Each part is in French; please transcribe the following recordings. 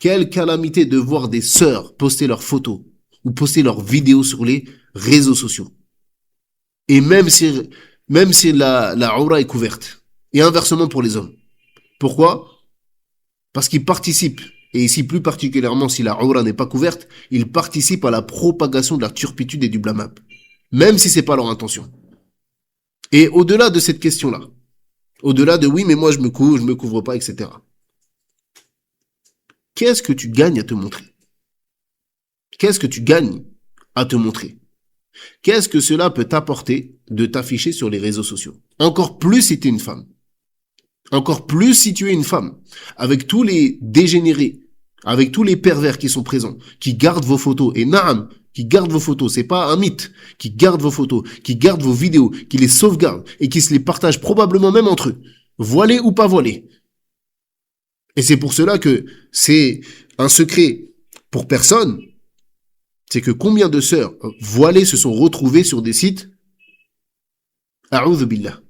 Quelle calamité de voir des sœurs poster leurs photos ou poster leurs vidéos sur les réseaux sociaux. Et même si la aura est couverte. Et inversement pour les hommes. Pourquoi? Parce qu'ils participent, et ici plus particulièrement si la aura n'est pas couverte, ils participent à la propagation de la turpitude et du blâmable. Même si c'est pas leur intention. Et au-delà de cette question-là, au-delà de oui, mais moi je me couvre pas, etc. Qu'est-ce que tu gagnes à te montrer? Qu'est-ce que tu gagnes à te montrer? Qu'est-ce que cela peut t'apporter de t'afficher sur les réseaux sociaux? Encore plus si tu es une femme. Encore plus si tu es une femme. Avec tous les dégénérés, avec tous les pervers qui sont présents, qui gardent vos photos. Et naam, qui gardent vos photos, c'est pas un mythe. Qui gardent vos photos, qui gardent vos vidéos, qui les sauvegardent et qui se les partagent probablement même entre eux. Voilés ou pas voilés. Et c'est pour cela que c'est un secret pour personne. C'est que combien de sœurs voilées se sont retrouvées sur des sites A'udhu billah.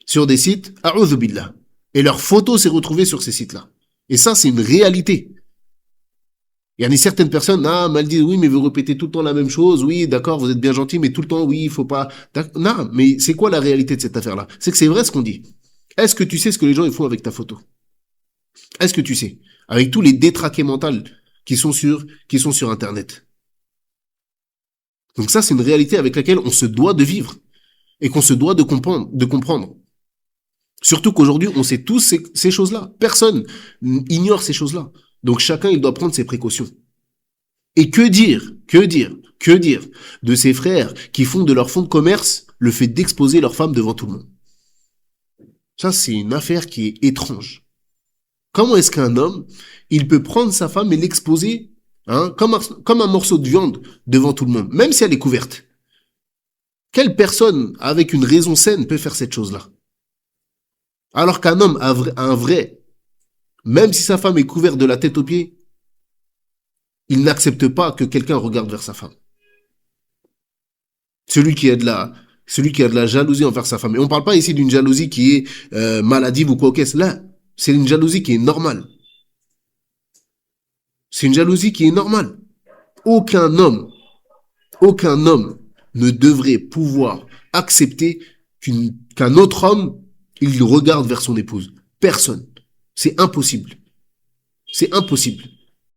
Sur des sites A'udhu billah. Et leur photo s'est retrouvée sur ces sites-là. Et ça, c'est une réalité. Il y a certaines personnes, elles disent, oui, mais vous répétez tout le temps la même chose, oui, d'accord, vous êtes bien gentil, mais tout le temps, oui, il faut pas... Non, mais c'est quoi la réalité de cette affaire-là? C'est que c'est vrai ce qu'on dit. Est-ce que tu sais ce que les gens ils font avec ta photo? Est-ce que tu sais? Avec tous les détraqués mentaux qui sont sur Internet. Donc ça, c'est une réalité avec laquelle on se doit de vivre et qu'on se doit de comprendre. Surtout qu'aujourd'hui, on sait tous ces choses-là. Personne ignore ces choses-là. Donc chacun, il doit prendre ses précautions. Et que dire de ces frères qui font de leur fonds de commerce le fait d'exposer leurs femmes devant tout le monde? Ça, c'est une affaire qui est étrange. Comment est-ce qu'un homme, il peut prendre sa femme et l'exposer comme un morceau de viande devant tout le monde, même si elle est couverte? Quelle personne, avec une raison saine, peut faire cette chose-là? Alors qu'un homme a un vrai, même si sa femme est couverte de la tête aux pieds, il n'accepte pas que quelqu'un regarde vers sa femme. Celui qui a de la jalousie envers sa femme. Et on parle pas ici d'une jalousie qui est maladive ou quoi que ce soit. Là, c'est une jalousie qui est normale. C'est une jalousie qui est normale. Aucun homme ne devrait pouvoir accepter qu'un autre homme, il regarde vers son épouse. Personne. C'est impossible. C'est impossible.